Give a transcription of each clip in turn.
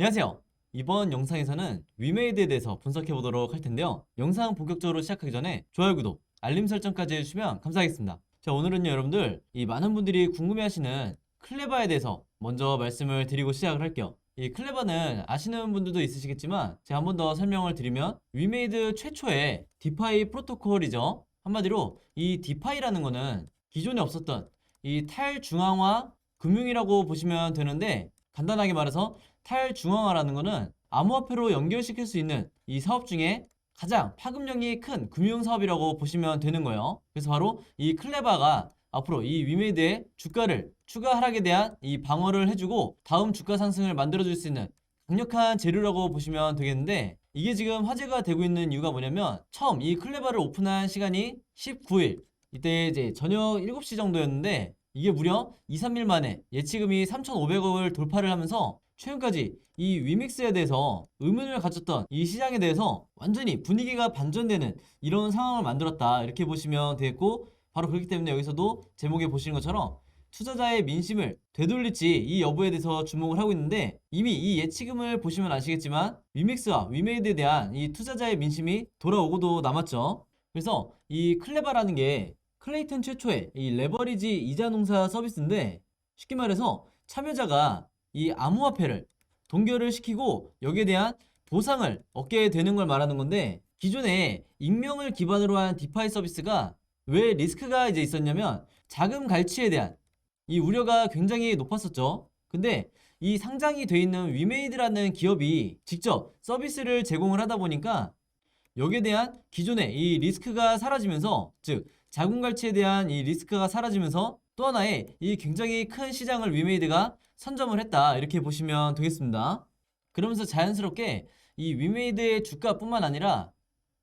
안녕하세요. 이번 영상에서는 위메이드에 대해서 분석해 보도록 할 텐데요. 영상 본격적으로 시작하기 전에 좋아요, 구독, 알림 설정까지 해주시면 감사하겠습니다. 자, 오늘은요, 여러분들, 이 많은 분들이 궁금해하시는 클레바에 대해서 먼저 말씀을 드리고 시작을 할게요. 이 클레바는 아시는 분들도 있으시겠지만 제가 한 번 더 설명을 드리면 위메이드 최초의 디파이 프로토콜이죠. 한마디로 이 디파이라는 거는 기존에 없었던 이 탈중앙화 금융이라고 보시면 되는데, 간단하게 말해서 탈중앙화라는 거는 암호화폐로 연결시킬 수 있는 이 사업 중에 가장 파급력이 큰 금융사업이라고 보시면 되는 거예요. 그래서 바로 이 클레바가 앞으로 이 위메이드의 주가를 추가 하락에 대한 이 방어를 해주고 다음 주가 상승을 만들어줄 수 있는 강력한 재료라고 보시면 되겠는데, 이게 지금 화제가 되고 있는 이유가 뭐냐면, 처음 이 클레바를 오픈한 시간이 19일, 이때 이제 저녁 7시 정도였는데, 이게 무려 2, 3일 만에 예치금이 3,500억을 돌파를 하면서 최근까지 이 위믹스에 대해서 의문을 가졌던 이 시장에 대해서 완전히 분위기가 반전되는 이런 상황을 만들었다, 이렇게 보시면 되겠고, 바로 그렇기 때문에 여기서도 제목에 보시는 것처럼 투자자의 민심을 되돌릴지 이 여부에 대해서 주목을 하고 있는데, 이미 이 예치금을 보시면 아시겠지만 위믹스와 위메이드에 대한 이 투자자의 민심이 돌아오고도 남았죠. 그래서 이 클레바라는 게 클레이튼 최초의 이 레버리지 이자 농사 서비스인데, 쉽게 말해서 참여자가 이 암호화폐를 동결을 시키고 여기에 대한 보상을 얻게 되는 걸 말하는 건데, 기존에 익명을 기반으로 한 디파이 서비스가 왜 리스크가 이제 있었냐면 자금 갈취에 대한 이 우려가 굉장히 높았었죠. 근데 이 상장이 돼 있는 위메이드라는 기업이 직접 서비스를 제공을 하다 보니까 여기에 대한 기존의 이 리스크가 사라지면서, 즉 자금 갈취에 대한 이 리스크가 사라지면서 또 하나의 이 굉장히 큰 시장을 위메이드가 선점을 했다, 이렇게 보시면 되겠습니다. 그러면서 자연스럽게 이 위메이드의 주가뿐만 아니라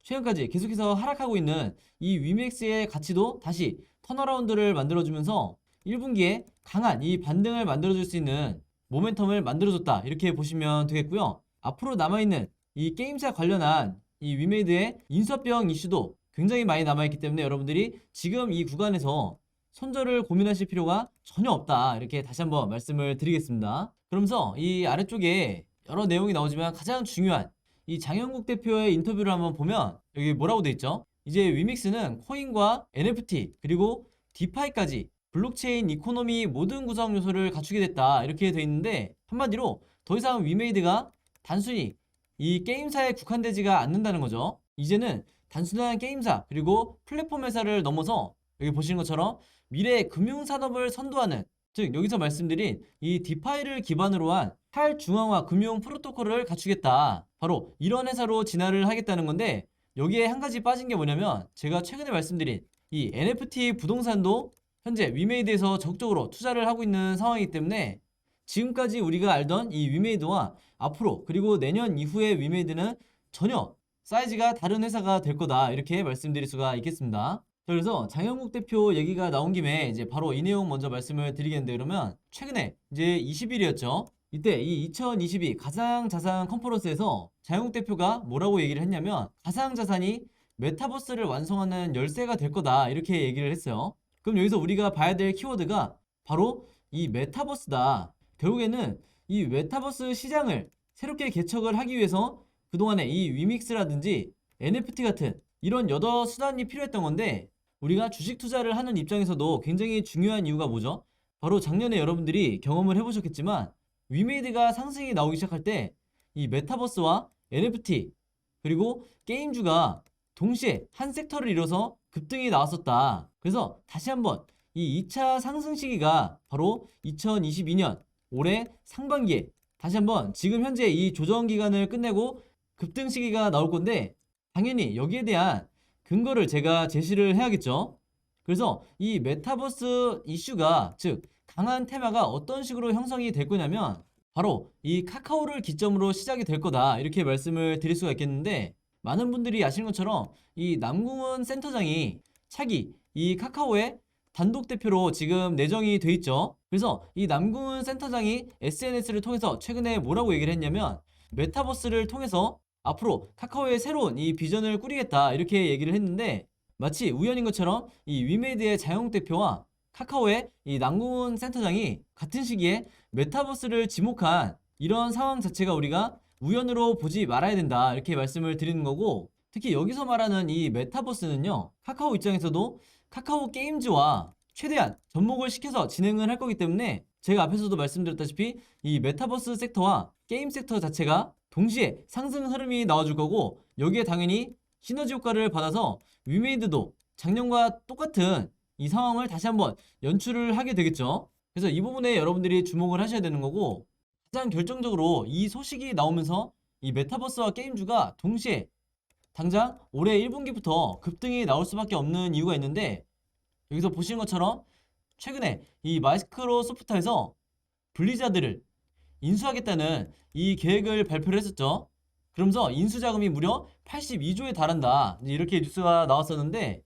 최근까지 계속해서 하락하고 있는 이 위맥스의 가치도 다시 턴어라운드를 만들어주면서 1분기에 강한 이 반등을 만들어줄 수 있는 모멘텀을 만들어줬다, 이렇게 보시면 되겠고요. 앞으로 남아있는 이 게임사 관련한 이 위메이드의 인수합병 이슈도 굉장히 많이 남아있기 때문에 여러분들이 지금 이 구간에서 손절을 고민하실 필요가 전혀 없다, 이렇게 다시 한번 말씀을 드리겠습니다. 그러면서 이 아래쪽에 여러 내용이 나오지만 가장 중요한 이 장영국 대표의 인터뷰를 한번 보면 여기 뭐라고 돼 있죠? 이제 위믹스는 코인과 NFT 그리고 디파이까지 블록체인 이코노미 모든 구성 요소를 갖추게 됐다, 이렇게 돼 있는데, 한마디로 더 이상 위메이드가 단순히 이 게임사에 국한되지가 않는다는 거죠. 이제는 단순한 게임사 그리고 플랫폼 회사를 넘어서 여기 보시는 것처럼 미래 금융산업을 선도하는, 즉 여기서 말씀드린 이 디파이를 기반으로 한 탈중앙화 금융 프로토콜을 갖추겠다, 바로 이런 회사로 진화를 하겠다는 건데, 여기에 한 가지 빠진 게 뭐냐면 제가 최근에 말씀드린 이 NFT 부동산도 현재 위메이드에서 적극적으로 투자를 하고 있는 상황이기 때문에 지금까지 우리가 알던 이 위메이드와 앞으로 그리고 내년 이후의 위메이드는 전혀 사이즈가 다른 회사가 될 거다, 이렇게 말씀드릴 수가 있겠습니다. 그래서 장영국 대표 얘기가 나온 김에 이제 바로 이 내용 먼저 말씀을 드리겠는데, 그러면 최근에 이제 20일이었죠. 이때 이 2022 가상자산 컨퍼런스에서 장영국 대표가 뭐라고 얘기를 했냐면 가상자산이 메타버스를 완성하는 열쇠가 될 거다, 이렇게 얘기를 했어요. 그럼 여기서 우리가 봐야 될 키워드가 바로 이 메타버스다. 결국에는 이 메타버스 시장을 새롭게 개척을 하기 위해서 그동안에 이 위믹스라든지 NFT 같은 이런 여러 수단이 필요했던 건데, 우리가 주식 투자를 하는 입장에서도 굉장히 중요한 이유가 뭐죠? 바로 작년에 여러분들이 경험을 해보셨겠지만 위메이드가 상승이 나오기 시작할 때 이 메타버스와 NFT 그리고 게임주가 동시에 한 섹터를 이뤄서 급등이 나왔었다. 그래서 다시 한번 이 2차 상승 시기가 바로 2022년 올해 상반기에 다시 한번 지금 현재 이 조정 기간을 끝내고 급등 시기가 나올 건데, 당연히 여기에 대한 근거를 제가 제시를 해야겠죠. 그래서 이 메타버스 이슈가, 즉 강한 테마가 어떤 식으로 형성이 될 거냐면 바로 이 카카오를 기점으로 시작이 될 거다, 이렇게 말씀을 드릴 수가 있겠는데, 많은 분들이 아시는 것처럼 이 남궁은 센터장이 차기 이 카카오의 단독 대표로 지금 내정이 돼 있죠. 그래서 이 남궁은 센터장이 SNS를 통해서 최근에 뭐라고 얘기를 했냐면 메타버스를 통해서 앞으로 카카오의 새로운 이 비전을 꾸리겠다, 이렇게 얘기를 했는데, 마치 우연인 것처럼 이 위메이드의 장영 대표와 카카오의 이 남궁은 센터장이 같은 시기에 메타버스를 지목한 이런 상황 자체가 우리가 우연으로 보지 말아야 된다 이렇게 말씀을 드리는 거고, 특히 여기서 말하는 이 메타버스는요, 카카오 입장에서도 카카오 게임즈와 최대한 접목을 시켜서 진행을 할 거기 때문에 제가 앞에서도 말씀드렸다시피 이 메타버스 섹터와 게임 섹터 자체가 동시에 상승 흐름이 나와줄 거고, 여기에 당연히 시너지 효과를 받아서 위메이드도 작년과 똑같은 이 상황을 다시 한번 연출을 하게 되겠죠. 그래서 이 부분에 여러분들이 주목을 하셔야 되는 거고, 가장 결정적으로 이 소식이 나오면서 이 메타버스와 게임주가 동시에 당장 올해 1분기부터 급등이 나올 수밖에 없는 이유가 있는데, 여기서 보시는 것처럼 최근에 이 마이크로소프트에서 블리자드를 인수하겠다는 이 계획을 발표를 했었죠. 그러면서 인수 자금이 무려 82조에 달한다, 이렇게 뉴스가 나왔었는데,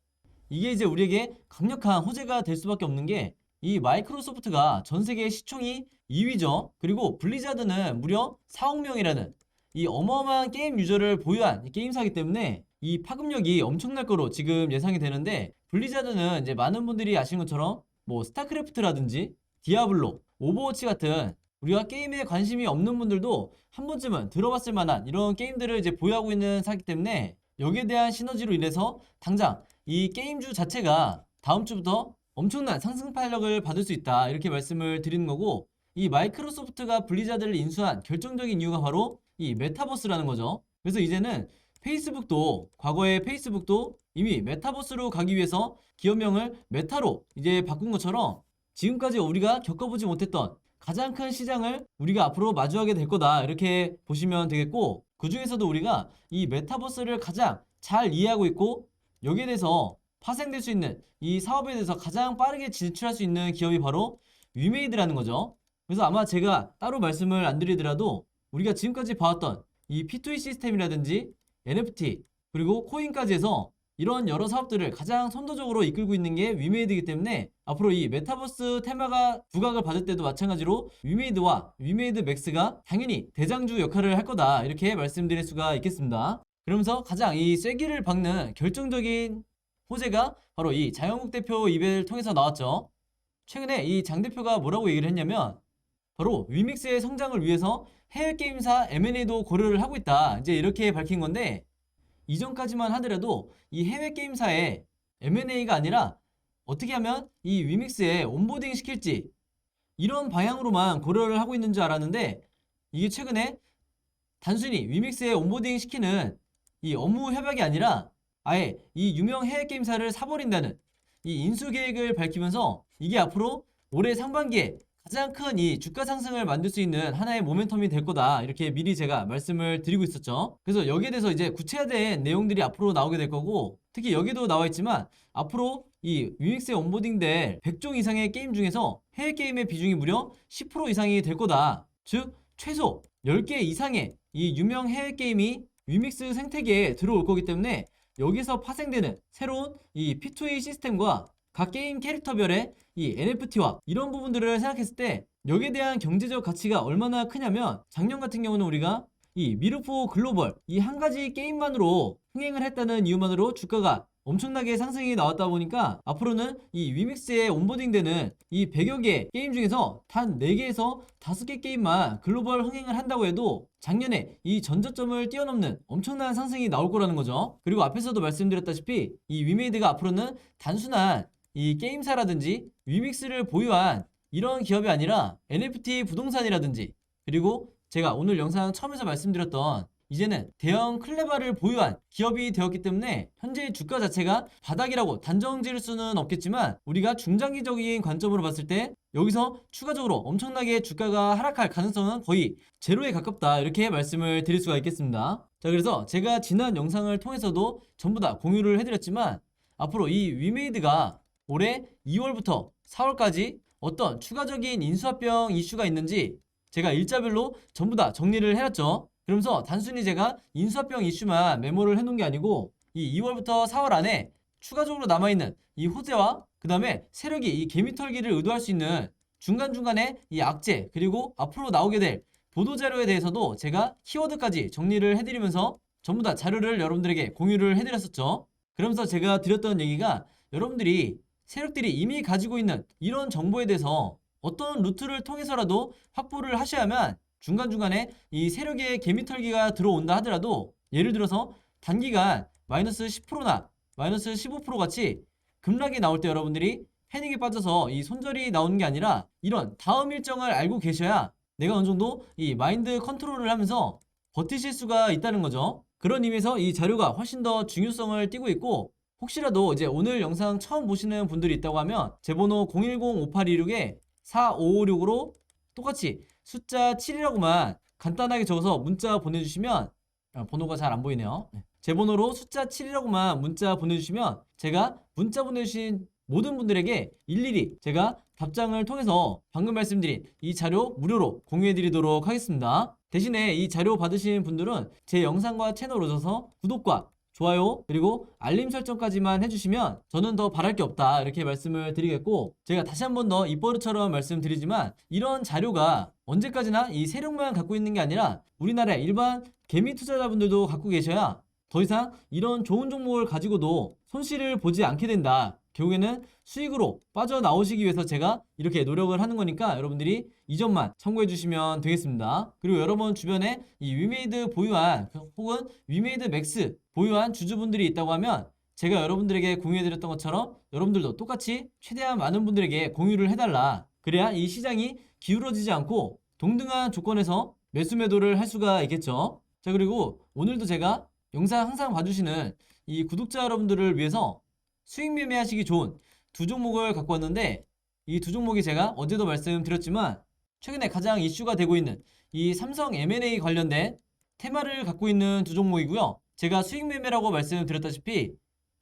이게 이제 우리에게 강력한 호재가 될 수밖에 없는 게, 이 마이크로소프트가 전 세계 시총이 2위죠. 그리고 블리자드는 무려 4억 명이라는 이 어마어마한 게임 유저를 보유한 게임사이기 때문에 이 파급력이 엄청날 거로 지금 예상이 되는데, 블리자드는 이제 많은 분들이 아시는 것처럼 뭐 스타크래프트라든지 디아블로, 오버워치 같은 우리가 게임에 관심이 없는 분들도 한 번쯤은 들어봤을 만한 이런 게임들을 이제 보유하고 있는 사기 때문에, 여기에 대한 시너지로 인해서 당장 이 게임주 자체가 다음 주부터 엄청난 상승파력을 받을 수 있다 이렇게 말씀을 드리는 거고, 이 마이크로소프트가 블리자드를 인수한 결정적인 이유가 바로 이 메타버스라는 거죠. 그래서 이제는 페이스북도, 과거에 페이스북도 이미 메타버스로 가기 위해서 기업명을 메타로 이제 바꾼 것처럼, 지금까지 우리가 겪어보지 못했던 가장 큰 시장을 우리가 앞으로 마주하게 될 거다 이렇게 보시면 되겠고, 그 중에서도 우리가 이 메타버스를 가장 잘 이해하고 있고 여기에 대해서 파생될 수 있는 이 사업에 대해서 가장 빠르게 진출할 수 있는 기업이 바로 위메이드라는 거죠. 그래서 아마 제가 따로 말씀을 안 드리더라도 우리가 지금까지 봐왔던 이 P2E 시스템이라든지 NFT 그리고 코인까지 해서 이런 여러 사업들을 가장 선도적으로 이끌고 있는 게 위메이드이기 때문에, 앞으로 이 메타버스 테마가 부각을 받을 때도 마찬가지로 위메이드와 위메이드 맥스가 당연히 대장주 역할을 할 거다 이렇게 말씀드릴 수가 있겠습니다. 그러면서 가장 이 쐐기를 박는 결정적인 호재가 바로 이 장영국 대표 입을 통해서 나왔죠. 최근에 이 장 대표가 뭐라고 얘기를 했냐면, 바로 위믹스의 성장을 위해서 해외 게임사 M&A도 고려를 하고 있다 이제 이렇게 밝힌 건데, 이전까지만 하더라도 이 해외 게임사의 M&A가 아니라 어떻게 하면 이 위믹스에 온보딩 시킬지 이런 방향으로만 고려를 하고 있는 줄 알았는데, 이게 최근에 단순히 위믹스에 온보딩 시키는 이 업무 협약이 아니라 아예 이 유명 해외 게임사를 사버린다는 이 인수 계획을 밝히면서, 이게 앞으로 올해 상반기에 가장 큰 이 주가 상승을 만들 수 있는 하나의 모멘텀이 될 거다 이렇게 미리 제가 말씀을 드리고 있었죠. 그래서 여기에 대해서 이제 구체화된 내용들이 앞으로 나오게 될 거고, 특히 여기도 나와 있지만 앞으로 이 위믹스에 온보딩될 100종 이상의 게임 중에서 해외 게임의 비중이 무려 10% 이상이 될 거다. 즉 최소 10개 이상의 이 유명 해외 게임이 위믹스 생태계에 들어올 거기 때문에, 여기서 파생되는 새로운 이 P2E 시스템과 각 게임 캐릭터별의 이 NFT와 이런 부분들을 생각했을 때 여기에 대한 경제적 가치가 얼마나 크냐면, 작년 같은 경우는 우리가 이 미르포 글로벌 이 한 가지 게임만으로 흥행을 했다는 이유만으로 주가가 엄청나게 상승이 나왔다 보니까, 앞으로는 이 위믹스에 온보딩되는 이 100여 개 게임 중에서 단 4개에서 5개 게임만 글로벌 흥행을 한다고 해도 작년에 이 전저점을 뛰어넘는 엄청난 상승이 나올 거라는 거죠. 그리고 앞에서도 말씀드렸다시피 이 위메이드가 앞으로는 단순한 이 게임사라든지 위믹스를 보유한 이런 기업이 아니라 NFT 부동산이라든지, 그리고 제가 오늘 영상 처음에서 말씀드렸던 이제는 대형 클레바를 보유한 기업이 되었기 때문에, 현재 주가 자체가 바닥이라고 단정 지을 수는 없겠지만 우리가 중장기적인 관점으로 봤을 때 여기서 추가적으로 엄청나게 주가가 하락할 가능성은 거의 제로에 가깝다 이렇게 말씀을 드릴 수가 있겠습니다. 자, 그래서 제가 지난 영상을 통해서도 전부 다 공유를 해드렸지만, 앞으로 이 위메이드가 올해 2월부터 4월까지 어떤 추가적인 인수합병 이슈가 있는지 제가 일자별로 전부 다 정리를 해놨죠. 그러면서 단순히 제가 인수합병 이슈만 메모를 해놓은 게 아니고, 이 2월부터 4월 안에 추가적으로 남아있는 이 호재와 그 다음에 세력이 이 개미털기를 의도할 수 있는 중간중간에 이 악재, 그리고 앞으로 나오게 될 보도자료에 대해서도 제가 키워드까지 정리를 해드리면서 전부 다 자료를 여러분들에게 공유를 해드렸었죠. 그러면서 제가 드렸던 얘기가, 여러분들이 세력들이 이미 가지고 있는 이런 정보에 대해서 어떤 루트를 통해서라도 확보를 하셔야만 중간중간에 이 세력의 개미털기가 들어온다 하더라도 예를 들어서 단기간 마이너스 10%나 마이너스 15% 같이 급락이 나올 때 여러분들이 패닉에 빠져서 이 손절이 나오는 게 아니라 이런 다음 일정을 알고 계셔야 내가 어느 정도 이 마인드 컨트롤을 하면서 버티실 수가 있다는 거죠. 그런 의미에서 이 자료가 훨씬 더 중요성을 띠고 있고, 혹시라도 이제 오늘 영상 처음 보시는 분들이 있다고 하면 제 번호 010-5826-4556으로 똑같이 숫자 7이라고만 간단하게 적어서 문자 보내주시면, 번호가 잘 안 보이네요. 제 번호로 숫자 7이라고만 문자 보내주시면 제가 문자 보내주신 모든 분들에게 일일이 제가 답장을 통해서 방금 말씀드린 이 자료 무료로 공유해드리도록 하겠습니다. 대신에 이 자료 받으신 분들은 제 영상과 채널 오셔서 구독과 좋아요 그리고 알림 설정까지만 해주시면 저는 더 바랄 게 없다 이렇게 말씀을 드리겠고, 제가 다시 한 번 더 입버릇처럼 말씀드리지만 이런 자료가 언제까지나 이 세력만 갖고 있는 게 아니라 우리나라의 일반 개미 투자자분들도 갖고 계셔야 더 이상 이런 좋은 종목을 가지고도 손실을 보지 않게 된다. 결국에는 수익으로 빠져나오시기 위해서 제가 이렇게 노력을 하는 거니까 여러분들이 이 점만 참고해 주시면 되겠습니다. 그리고 여러분 주변에 이 위메이드 보유한 혹은 위메이드 맥스 보유한 주주분들이 있다고 하면 제가 여러분들에게 공유해 드렸던 것처럼 여러분들도 똑같이 최대한 많은 분들에게 공유를 해달라. 그래야 이 시장이 기울어지지 않고 동등한 조건에서 매수 매도를 할 수가 있겠죠. 자, 그리고 오늘도 제가 영상 항상 봐주시는 이 구독자 여러분들을 위해서 수익 매매하시기 좋은 두 종목을 갖고 왔는데, 이 두 종목이 제가 어제도 말씀드렸지만 최근에 가장 이슈가 되고 있는 이 삼성 M&A 관련된 테마를 갖고 있는 두 종목이고요. 제가 수익 매매라고 말씀드렸다시피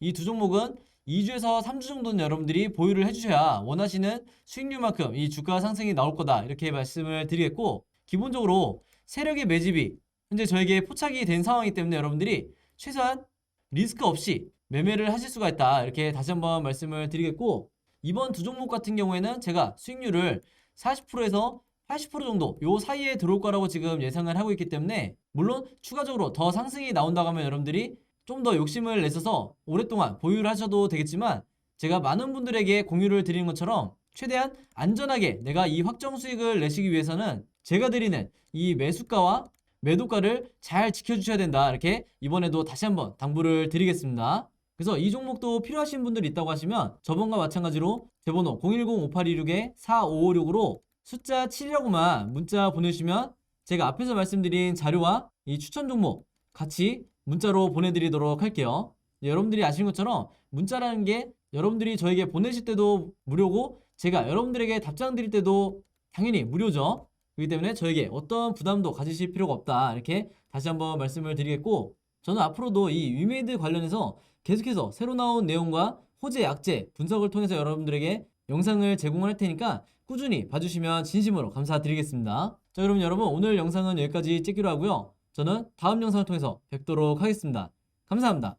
이 두 종목은 2주에서 3주 정도는 여러분들이 보유를 해주셔야 원하시는 수익률만큼 이 주가 상승이 나올 거다 이렇게 말씀을 드리겠고, 기본적으로 세력의 매집이 현재 저에게 포착이 된 상황이기 때문에 여러분들이 최소한 리스크 없이 매매를 하실 수가 있다 이렇게 다시 한번 말씀을 드리겠고, 이번 두 종목 같은 경우에는 제가 수익률을 40%에서 80% 정도 요 사이에 들어올 거라고 지금 예상을 하고 있기 때문에, 물론 추가적으로 더 상승이 나온다고 하면 여러분들이 좀 더 욕심을 내셔서 오랫동안 보유를 하셔도 되겠지만, 제가 많은 분들에게 공유를 드리는 것처럼 최대한 안전하게 내가 이 확정 수익을 내시기 위해서는 제가 드리는 이 매수가와 매도가를 잘 지켜주셔야 된다 이렇게 이번에도 다시 한번 당부를 드리겠습니다. 그래서 이 종목도 필요하신 분들이 있다고 하시면 저번과 마찬가지로 제 번호 010-5826-4556으로 숫자 7이라고만 문자 보내주시면 제가 앞에서 말씀드린 자료와 이 추천 종목 같이 문자로 보내드리도록 할게요. 여러분들이 아시는 것처럼 문자라는 게 여러분들이 저에게 보내실 때도 무료고 제가 여러분들에게 답장 드릴 때도 당연히 무료죠. 그렇기 때문에 저에게 어떤 부담도 가지실 필요가 없다 이렇게 다시 한번 말씀을 드리겠고, 저는 앞으로도 이 위메이드 관련해서 계속해서 새로 나온 내용과 호재, 약재 분석을 통해서 여러분들에게 영상을 제공할 테니까 꾸준히 봐주시면 진심으로 감사드리겠습니다. 자, 그럼 여러분 오늘 영상은 여기까지 찍기로 하고요. 저는 다음 영상을 통해서 뵙도록 하겠습니다. 감사합니다.